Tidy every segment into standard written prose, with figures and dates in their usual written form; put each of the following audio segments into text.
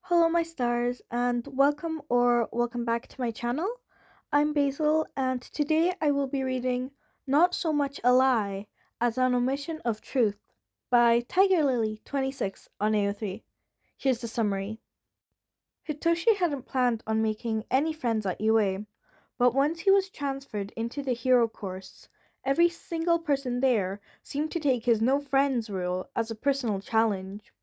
Hello, my stars, and welcome back to my channel. I'm Basil, and today I will be reading Not So Much a Lie as an Omission of Truth by Tiger Lily 26 on AO3. Here's the summary. Hitoshi hadn't planned on making any friends at UA, but once he was transferred into the hero course, every single person there seemed to take his no friends rule as a personal challenge.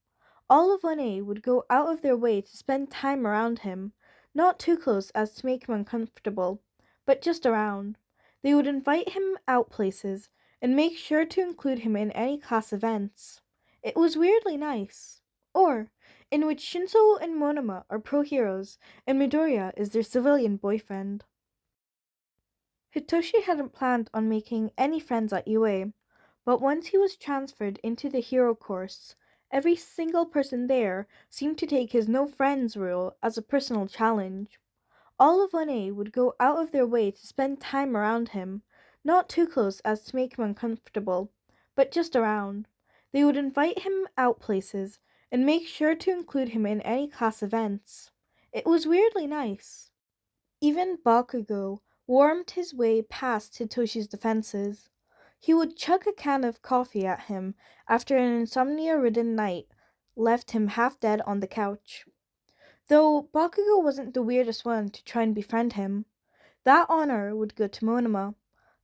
All of 1A would go out of their way to spend time around him, not too close as to make him uncomfortable, but just around. They would invite him out places and make sure to include him in any class events. It was weirdly nice. Or, in which Shinsou and Monoma are pro heroes and Midoriya is their civilian boyfriend. Hitoshi hadn't planned on making any friends at UA, but once he was transferred into the hero course, every single person there seemed to take his no friends rule as a personal challenge. All of 1A would go out of their way to spend time around him, not too close as to make him uncomfortable, but just around. They would invite him out places and make sure to include him in any class events. It was weirdly nice. Even Bakugo wormed his way past Hitoshi's defenses. He would chug a can of coffee at him after an insomnia-ridden night left him half dead on the couch. Though Bakugo wasn't the weirdest one to try and befriend him, that honor would go to Monoma.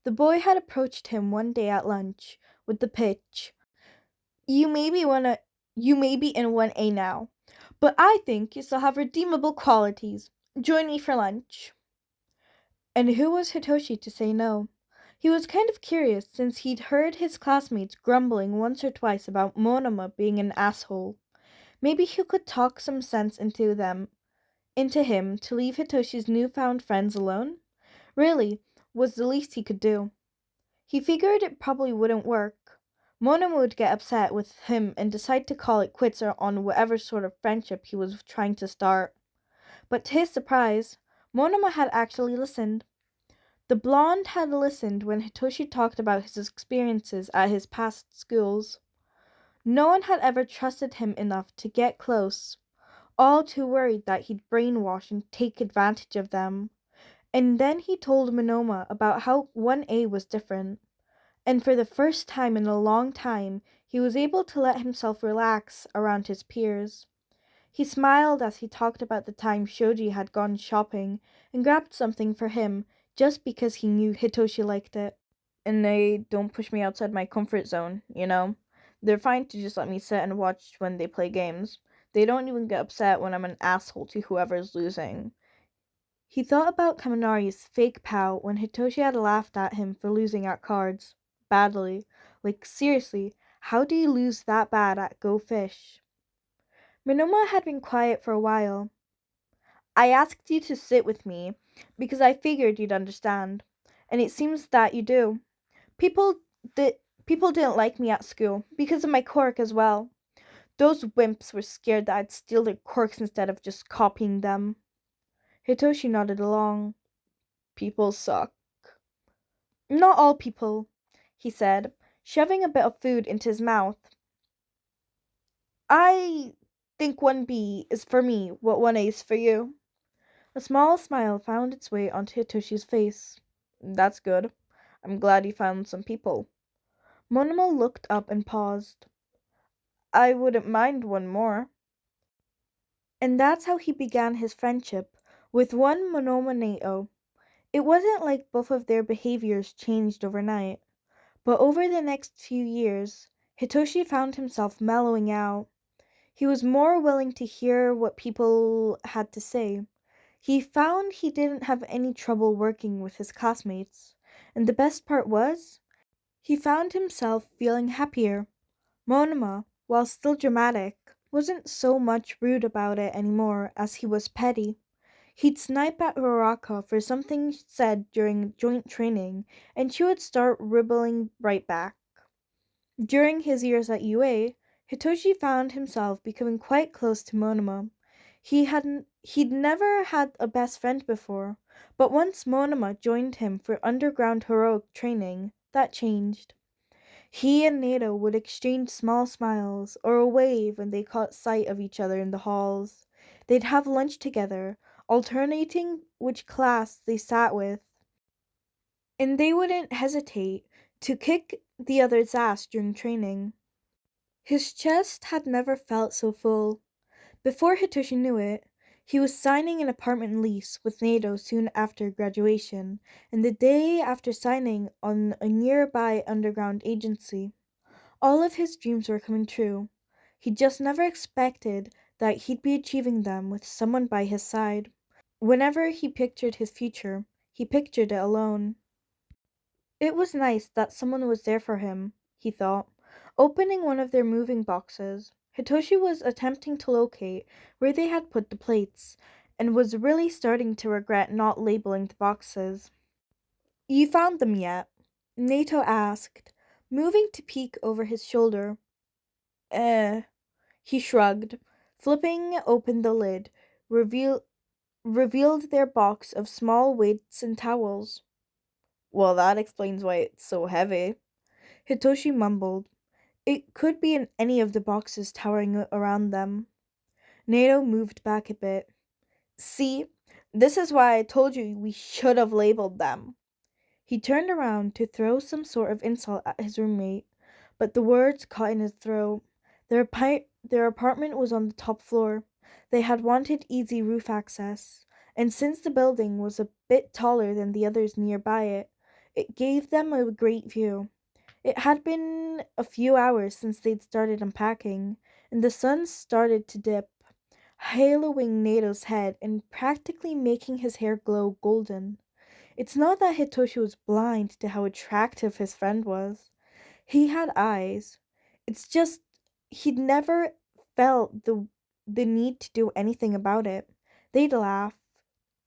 The boy had approached him one day at lunch with the pitch, You may be in 1A now, but I think you still have redeemable qualities. Join me for lunch. And who was Hitoshi to say no? He was kind of curious since he'd heard his classmates grumbling once or twice about Monoma being an asshole. Maybe he could talk some sense into him to leave Hitoshi's newfound friends alone? Really, was the least he could do. He figured it probably wouldn't work. Monoma would get upset with him and decide to call it quits on whatever sort of friendship he was trying to start. But to his surprise, Monoma had actually listened. The blonde had listened when Hitoshi talked about his experiences at his past schools. No one had ever trusted him enough to get close, all too worried that he'd brainwash and take advantage of them. And then he told Monoma about how 1A was different, and for the first time in a long time, he was able to let himself relax around his peers. He smiled as he talked about the time Shoji had gone shopping and grabbed something for him just because he knew Hitoshi liked it. And they don't push me outside my comfort zone, you know? They're fine to just let me sit and watch when they play games. They don't even get upset when I'm an asshole to whoever's losing. He thought about Kaminari's fake pout when Hitoshi had laughed at him for losing at cards. Badly. Like, seriously, how do you lose that bad at Go Fish? Monoma had been quiet for a while. I asked you to sit with me because I figured you'd understand, and it seems that you do. People people didn't like me at school because of my quirk as well. Those wimps were scared that I'd steal their quirks instead of just copying them. Hitoshi nodded along. People suck. Not all people, he said, shoving a bit of food into his mouth. I think 1B is for me what 1A is for you. A small smile found its way onto Hitoshi's face. That's good. I'm glad you found some people. Monoma looked up and paused. I wouldn't mind one more. And that's how he began his friendship with one Monoma Nato. It wasn't like both of their behaviors changed overnight, but over the next few years, Hitoshi found himself mellowing out. He was more willing to hear what people had to say. He found he didn't have any trouble working with his classmates, and the best part was, he found himself feeling happier. Monoma, while still dramatic, wasn't so much rude about it anymore as he was petty. He'd snipe at Uraraka for something said during joint training, and she would start ribbling right back. During his years at UA, Hitoshi found himself becoming quite close to Monoma. He'd never had a best friend before, but once Monoma joined him for underground heroic training, that changed. He and Nato would exchange small smiles or a wave when they caught sight of each other in the halls. They'd have lunch together, alternating which class they sat with, and they wouldn't hesitate to kick the other's ass during training. His chest had never felt so full. Before Hitoshi knew it, he was signing an apartment lease with NATO soon after graduation, and the day after signing on a nearby underground agency. All of his dreams were coming true. He just never expected that he'd be achieving them with someone by his side. Whenever he pictured his future, he pictured it alone. It was nice that someone was there for him, he thought, opening one of their moving boxes. Hitoshi was attempting to locate where they had put the plates, and was really starting to regret not labeling the boxes. You found them yet? Nato asked, moving to peek over his shoulder. He shrugged. Flipping open the lid, revealed their box of small weights and towels. Well, that explains why it's so heavy. Hitoshi mumbled. It could be in any of the boxes towering around them. Nato moved back a bit. See, this is why I told you we should have labeled them. He turned around to throw some sort of insult at his roommate, but the words caught in his throat. Their apartment was on the top floor. They had wanted easy roof access, and since the building was a bit taller than the others nearby it gave them a great view. It had been a few hours since they'd started unpacking, and the sun started to dip, haloing Nato's head and practically making his hair glow golden. It's not that Hitoshi was blind to how attractive his friend was. He had eyes. It's just he'd never felt the need to do anything about it. They'd laughed.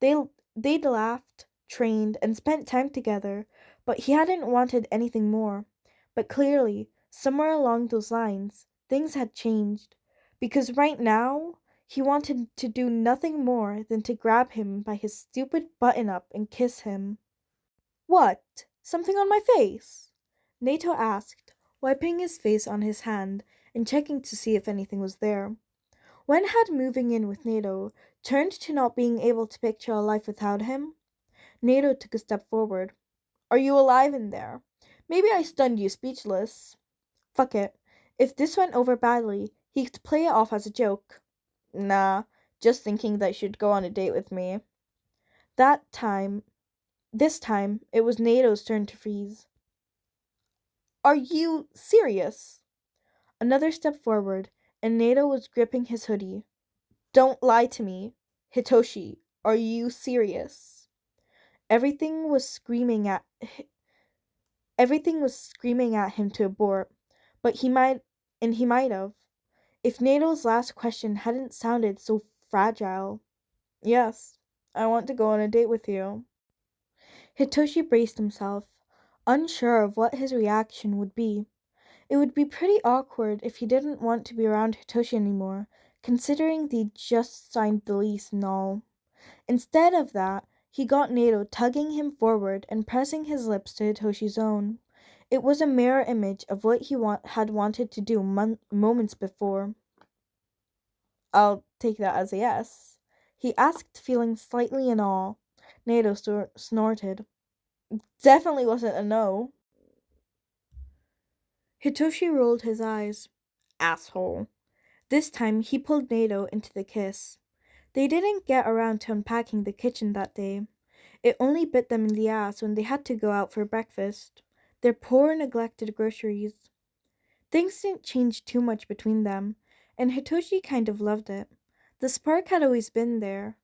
They'd laughed, trained, and spent time together, but he hadn't wanted anything more. But clearly, somewhere along those lines, things had changed. Because right now, he wanted to do nothing more than to grab him by his stupid button-up and kiss him. What? Something on my face? Nato asked, wiping his face on his hand and checking to see if anything was there. When had moving in with Nato turned to not being able to picture a life without him? Nato took a step forward. Are you alive in there? Maybe I stunned you speechless. Fuck it. If this went over badly, he could play it off as a joke. Nah, just thinking that you should go on a date with me. This time, it was Nato's turn to freeze. Are you serious? Another step forward, and Nato was gripping his hoodie. Don't lie to me. Hitoshi, are you serious? Everything was screaming at him to abort, but he might have, if Nato's last question hadn't sounded so fragile. Yes, I want to go on a date with you. Hitoshi braced himself, unsure of what his reaction would be. It would be pretty awkward if he didn't want to be around Hitoshi anymore, considering they'd just signed the lease and all. Instead of that, he got Nato tugging him forward and pressing his lips to Hitoshi's own. It was a mirror image of what he had wanted to do moments before. I'll take that as a yes, he asked, feeling slightly in awe. Nato snorted. Definitely wasn't a no. Hitoshi rolled his eyes. Asshole. This time he pulled Nato into the kiss. They didn't get around to unpacking the kitchen that day. It only bit them in the ass when they had to go out for breakfast. Their poor, neglected groceries. Things didn't change too much between them, and Hitoshi kind of loved it. The spark had always been there.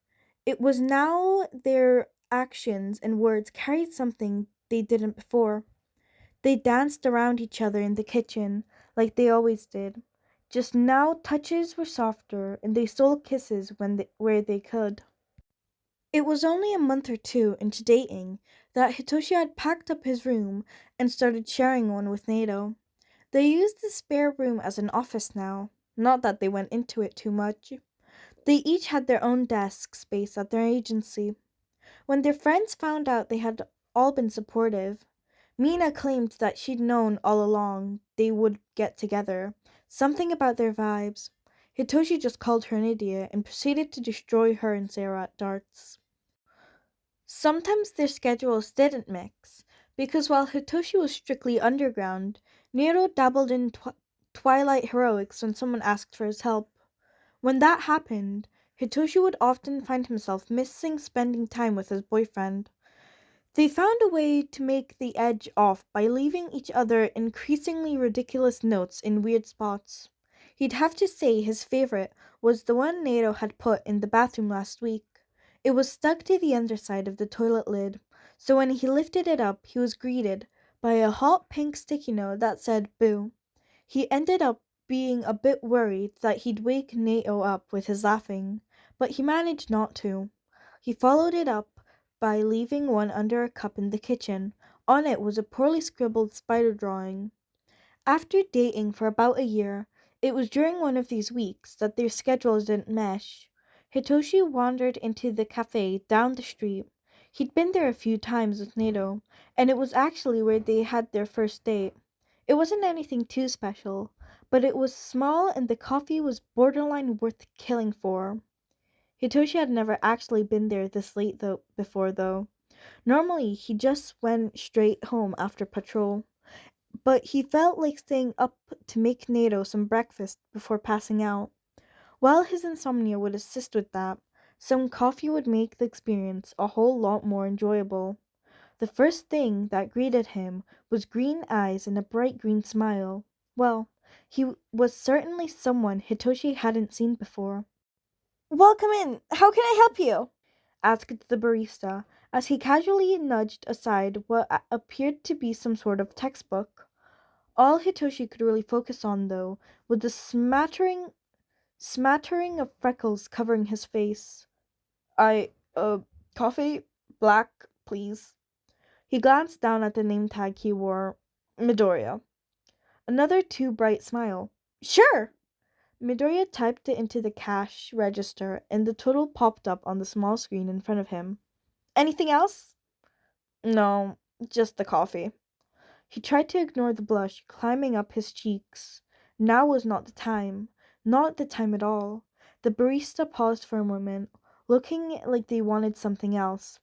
It was now their actions and words carried something they didn't before. They danced around each other in the kitchen, like they always did. Just now touches were softer, and they stole kisses where they could. It was only a month or two into dating that Hitoshi had packed up his room and started sharing one with Nato. They used the spare room as an office now, not that they went into it too much. They each had their own desk space at their agency. When their friends found out they had all been supportive, Mina claimed that she'd known all along they would get together, something about their vibes. Hitoshi just called her an idiot and proceeded to destroy her and Sarah at darts. Sometimes their schedules didn't mix, because while Hitoshi was strictly underground, Nero dabbled in twilight heroics when someone asked for his help. When that happened, Hitoshi would often find himself missing spending time with his boyfriend. They found a way to make the edge off by leaving each other increasingly ridiculous notes in weird spots. He'd have to say his favorite was the one Nero had put in the bathroom last week. It was stuck to the underside of the toilet lid, so when he lifted it up, he was greeted by a hot pink sticky note that said boo. He ended up being a bit worried that he'd wake Nero up with his laughing, but he managed not to. He followed it up by leaving one under a cup in the kitchen. On it was a poorly scribbled spider drawing. After dating for about a year, it was during one of these weeks that their schedules didn't mesh. Hitoshi wandered into the cafe down the street. He'd been there a few times with Nato, and it was actually where they had their first date. It wasn't anything too special, but it was small and the coffee was borderline worth killing for. Hitoshi had never actually been there this late before though. Normally, he just went straight home after patrol, but he felt like staying up to make Nato some breakfast before passing out. While his insomnia would assist with that, some coffee would make the experience a whole lot more enjoyable. The first thing that greeted him was green eyes and a bright green smile. Well, he was certainly someone Hitoshi hadn't seen before. "Welcome in! How can I help you?" asked the barista, as he casually nudged aside what appeared to be some sort of textbook. All Hitoshi could really focus on, though, was the smattering of freckles covering his face. Coffee? Black, please." He glanced down at the name tag he wore. "Midoriya." Another too bright smile. "Sure!" Midoriya typed it into the cash register, and the total popped up on the small screen in front of him. "Anything else?" "No, just the coffee." He tried to ignore the blush climbing up his cheeks. Now was not the time. Not the time at all. The barista paused for a moment, looking like they wanted something else.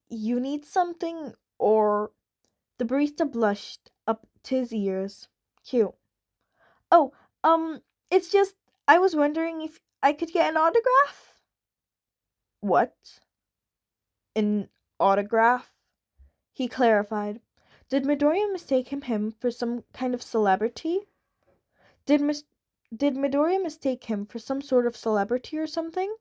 You need something, or..." The barista blushed up to his ears. "Cute." "Oh, it's just, I was wondering if I could get an autograph?" "What? An autograph?" He clarified. Did Midoriya mistake him for some kind of celebrity? Did Midoriya mistake him for some sort of celebrity or something?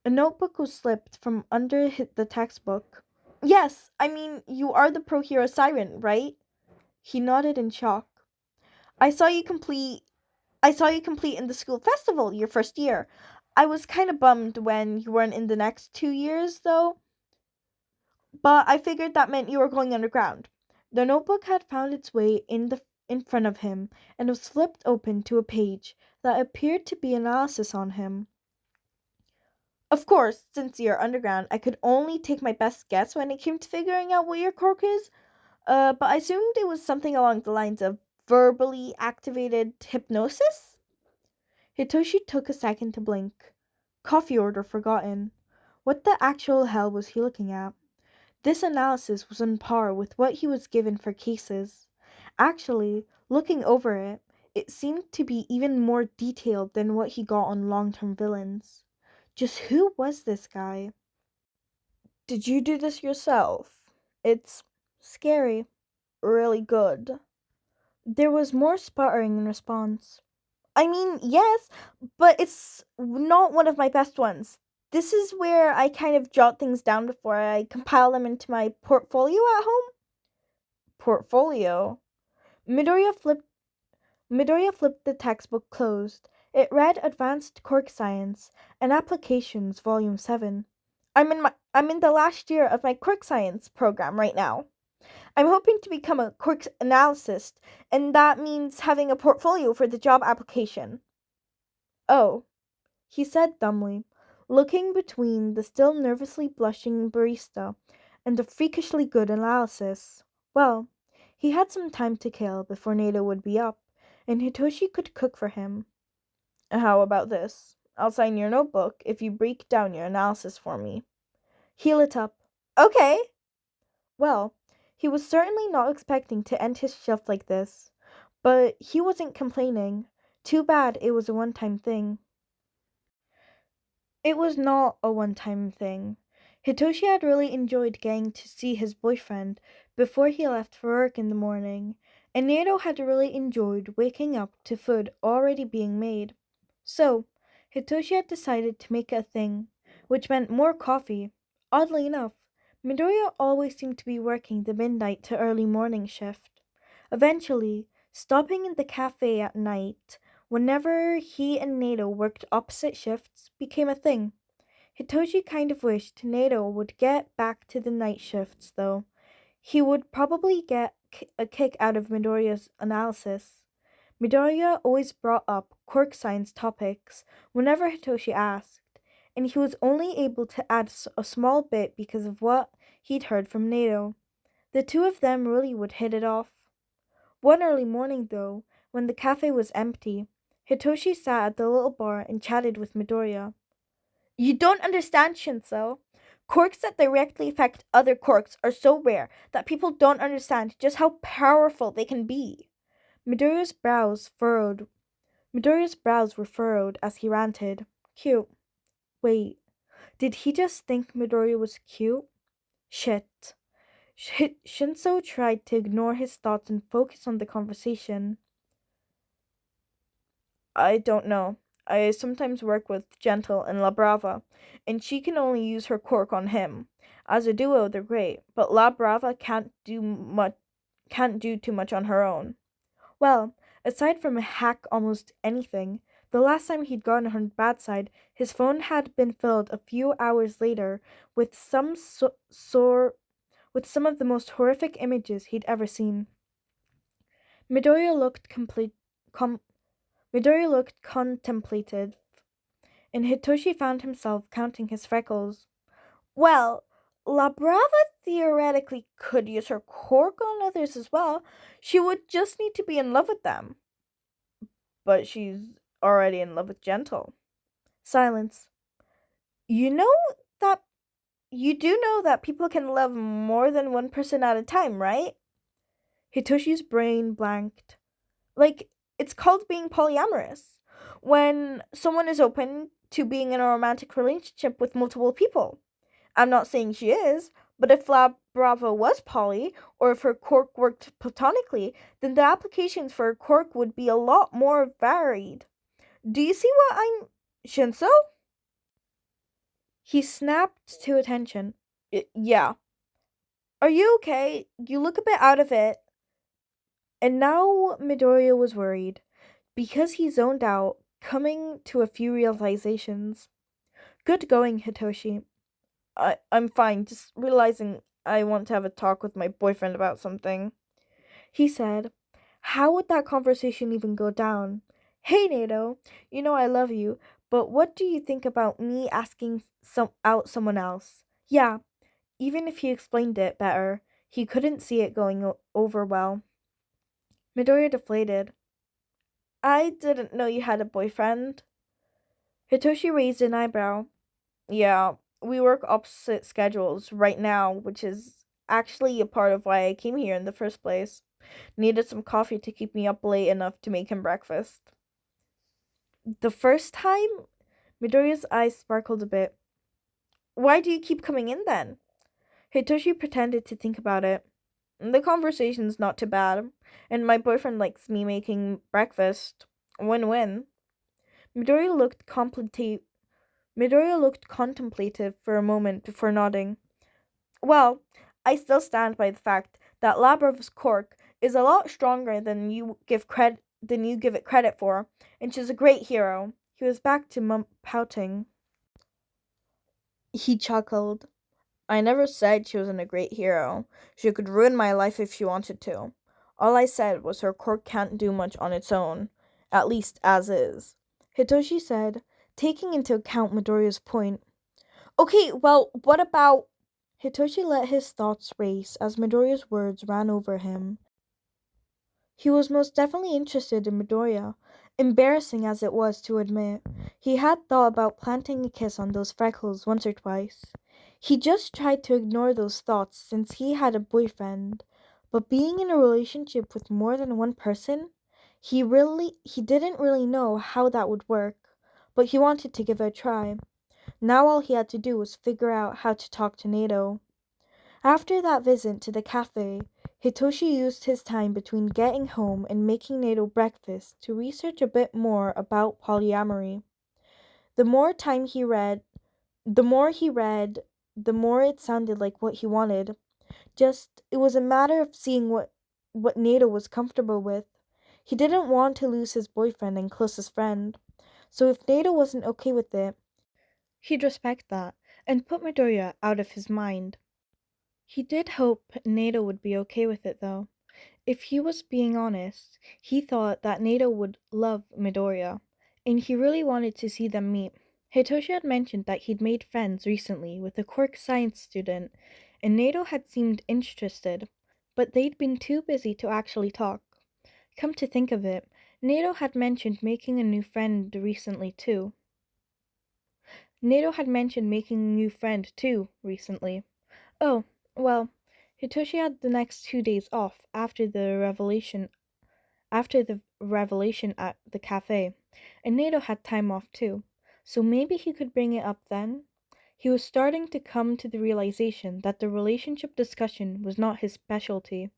A notebook was slipped from under the textbook. "Yes, I mean, you are the pro hero siren, right?" He nodded in shock. I saw you complete in the school festival your first year. I was kind of bummed when you weren't in the next 2 years, though. But I figured that meant you were going underground." The notebook had found its way in front of him and was flipped open to a page that appeared to be analysis on him. "Of course, since you're underground, I could only take my best guess when it came to figuring out what your quirk is. But I assumed it was something along the lines of verbally activated hypnosis?" Hitoshi took a second to blink. Coffee order forgotten. What the actual hell was he looking at? This analysis was on par with what he was given for cases. Actually, looking over it, it seemed to be even more detailed than what he got on long-term villains. Just who was this guy? "Did you do this yourself? It's scary. Really good." There was more sputtering in response. "I mean, yes, but it's not one of my best ones. This is where I kind of jot things down before I compile them into my portfolio at home." "Portfolio?" Midoriya flipped the textbook closed. It read Advanced Quirk Science and Applications Volume 7. I'm in the last year of my Quirk Science program right now. I'm hoping to become a quirk analyst, and that means having a portfolio for the job application." "Oh," he said dumbly, looking between the still nervously blushing barista and the freakishly good analysis. Well, he had some time to kill before Nada would be up, and Hitoshi could cook for him. How about this? I'll sign your notebook if you break down your analysis for me. He lit up. Okay. Well, he was certainly not expecting to end his shift like this, but he wasn't complaining. Too bad it was a one-time thing. It was not a one-time thing. Hitoshi had really enjoyed getting to see his boyfriend before he left for work in the morning, and Nato had really enjoyed waking up to food already being made. So, Hitoshi had decided to make it a thing, which meant more coffee. Oddly enough, Midoriya always seemed to be working the midnight to early morning shift. Eventually, stopping in the cafe at night whenever he and Nato worked opposite shifts became a thing. Hitoshi kind of wished Nato would get back to the night shifts, though. He would probably get a kick out of Midoriya's analysis. Midoriya always brought up quirk science topics whenever Hitoshi asked, and he was only able to add a small bit because of what he'd heard from Nato. The two of them really would hit it off. One early morning, though, when the cafe was empty, Hitoshi sat at the little bar and chatted with Midoriya. You don't understand, Shinsou. Quirks that directly affect other quirks are so rare that people don't understand just how powerful they can be. Midoriya's brows were furrowed as he ranted. Cute. Wait, did he just think Midoriya was cute? Shit. Shinsou tried to ignore his thoughts and focus on the conversation. I don't know. I sometimes work with Gentle and La Brava, and she can only use her quirk on him. As a duo, they're great, but La Brava can't do too much on her own. Well, aside from hack almost anything, the last time he'd gone on her bad side, his phone had been filled a few hours later with with some of the most horrific images he'd ever seen. Midoriya looked contemplative, and Hitoshi found himself counting his freckles. Well, La Brava theoretically could use her quirk on others as well. She would just need to be in love with them. But she's already in love with Gentle. Silence. You know that you do know that people can love more than one person at a time, right? Hitoshi's brain blanked. Like, it's called being polyamorous. When someone is open to being in a romantic relationship with multiple people. I'm not saying she is, but if La Brava was poly, or if her quirk worked platonically, then the applications for her quirk would be a lot more varied. Do you see what I'm... Shinsou? He snapped to attention. Yeah. Are you okay? You look a bit out of it. And now Midoriya was worried, because he zoned out, coming to a few realizations. Good going, Hitoshi. I'm fine, just realizing I want to have a talk with my boyfriend about something. He said, how would that conversation even go down? Hey, Nato, you know I love you, but what do you think about me asking out someone else? Yeah, even if he explained it better, he couldn't see it going over well. Midoriya deflated. I didn't know you had a boyfriend. Hitoshi raised an eyebrow. Yeah, we work opposite schedules right now, which is actually a part of why I came here in the first place. Needed some coffee to keep me up late enough to make him breakfast. The first time? Midoriya's eyes sparkled a bit. Why do you keep coming in then? Hitoshi pretended to think about it. The conversation's not too bad, and my boyfriend likes me making breakfast. Win-win. Midoriya looked contemplative for a moment before nodding. Well, I still stand by the fact that Labrava's quirk is a lot stronger than you give it credit for, and she's a great hero. He was back to pouting. He chuckled. I never said she wasn't a great hero. She could ruin my life if she wanted to. All I said was her quirk can't do much on its own, at least as is. Hitoshi said, taking into account Midoriya's point. Okay, well, what about... Hitoshi let his thoughts race as Midoriya's words ran over him. He was most definitely interested in Midoriya, embarrassing as it was to admit. He had thought about planting a kiss on those freckles once or twice. He just tried to ignore those thoughts since he had a boyfriend. But being in a relationship with more than one person, he didn't really know how that would work, but he wanted to give it a try. Now all he had to do was figure out how to talk to Nato. After that visit to the cafe, Hitoshi used his time between getting home and making Nato breakfast to research a bit more about polyamory. The more time he read, the more he read, the more it sounded like what he wanted. Just it was a matter of seeing what Nato was comfortable with. He didn't want to lose his boyfriend and closest friend. So if Nato wasn't okay with it, he'd respect that and put Midoriya out of his mind. He did hope Nato would be okay with it, though. If he was being honest, he thought that Nato would love Midoriya, and he really wanted to see them meet. Hitoshi had mentioned that he'd made friends recently with a quirk science student, and Nato had seemed interested, but they'd been too busy to actually talk. Come to think of it, Nato had mentioned making a new friend recently, too. Nato had mentioned making a new friend, too, recently. Oh, well, Hitoshi had the next 2 days off after the revelation at the cafe, and Nato had time off too, so maybe he could bring it up then. He was starting to come to the realization that the relationship discussion was not his specialty.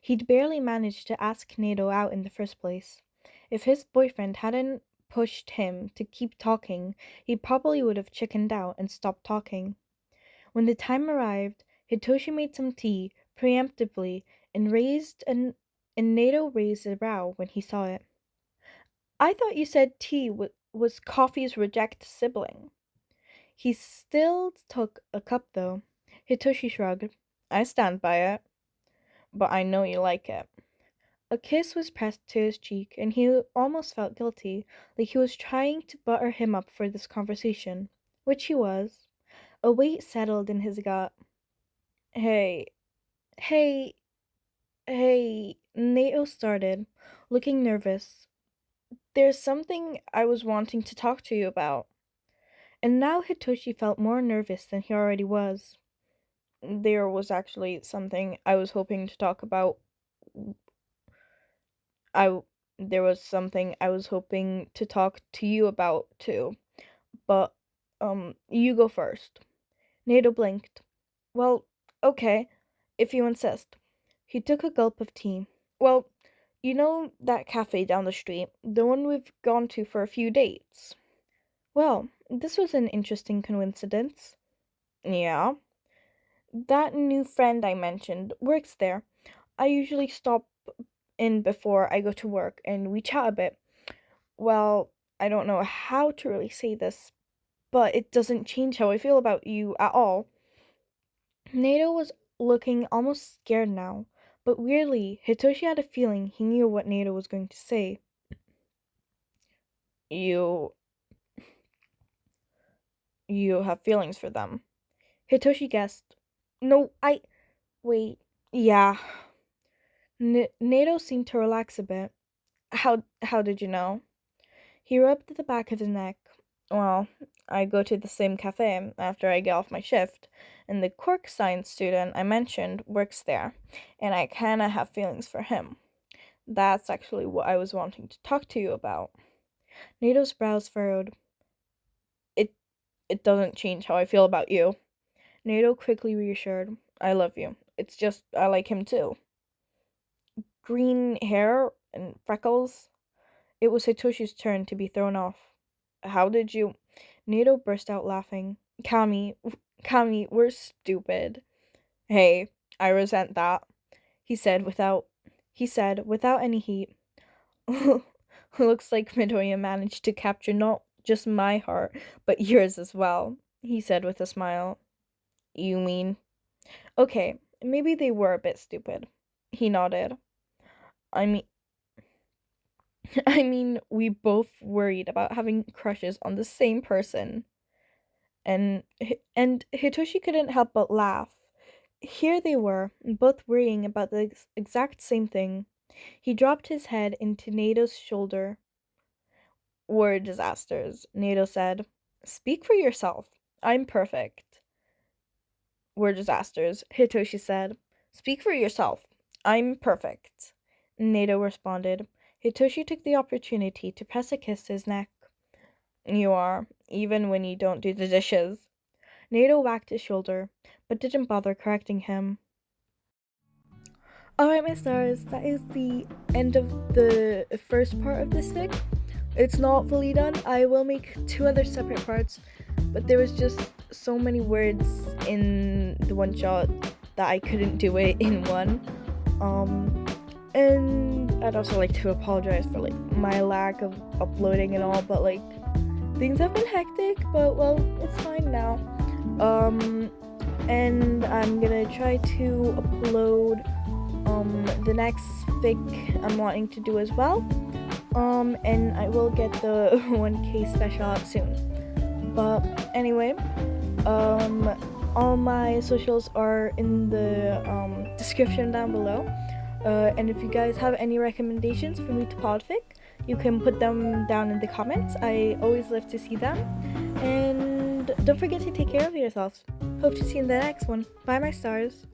He'd barely managed to ask Nato out in the first place. If his boyfriend hadn't pushed him to keep talking, he probably would have chickened out and stopped talking. When the time arrived, Hitoshi made some tea preemptively and Nato raised a brow when he saw it. I thought you said tea was coffee's reject sibling. He still took a cup though. Hitoshi shrugged. I stand by it, but I know you like it. A kiss was pressed to his cheek, and he almost felt guilty, like he was trying to butter him up for this conversation, which he was. A weight settled in his gut. Hey, hey, hey, Nato started, looking nervous. There's something I was wanting to talk to you about. And now Hitoshi felt more nervous than he already was. There was actually something I was hoping to talk about. I there was something I was hoping to talk to you about too. But you go first. Nato blinked. Well, okay, if you insist. He took a gulp of tea. Well, you know that cafe down the street, the one we've gone to for a few dates? Well, this was an interesting coincidence. Yeah. That new friend I mentioned works there. I usually stop in before I go to work and we chat a bit. Well, I don't know how to really say this, but it doesn't change how I feel about you at all. Nato was looking almost scared now, but weirdly, Hitoshi had a feeling he knew what Nato was going to say. You you have feelings for them. Hitoshi guessed. No, I wait. Yeah. Nato seemed to relax a bit. How did you know? He rubbed the back of his neck. Well, I go to the same cafe after I get off my shift, and the quirk science student I mentioned works there, and I kinda have feelings for him. That's actually what I was wanting to talk to you about. Nato's brows furrowed. It it doesn't change how I feel about you. Nato quickly reassured. I love you. It's just I like him too. Green hair and freckles. It was Hitoshi's turn to be thrown off. How did you? Nato burst out laughing. Kami, we're stupid. Hey, I resent that, he said without any heat. Looks like Midoriya managed to capture not just my heart, but yours as well, he said with a smile. You mean? Okay, maybe they were a bit stupid. He nodded. I mean, I mean, we both worried about having crushes on the same person. And Hitoshi couldn't help but laugh. Here they were, both worrying about the exact same thing. He dropped his head into Nato's shoulder. We're disasters, Nato said. Speak for yourself. I'm perfect. We're disasters, Hitoshi said. Speak for yourself. I'm perfect, Nato responded. Hitoshi took the opportunity to press a kiss to his neck. You are, even when you don't do the dishes. Nato whacked his shoulder, but didn't bother correcting him. Alright, my stars, that is the end of the first part of this fic. It's not fully done. I will make 2 other separate parts, but there was just so many words in the one shot that I couldn't do it in one. And I'd also like to apologize for like my lack of uploading and all, but like things have been hectic, but well, it's fine now. And I'm gonna try to upload the next fic I'm wanting to do as well. And I will get the 1K special out soon. But anyway, all my socials are in the description down below. And if you guys have any recommendations for me to podfic, you can put them down in the comments. I always love to see them. And don't forget to take care of yourselves. Hope to see you in the next one. Bye, my stars.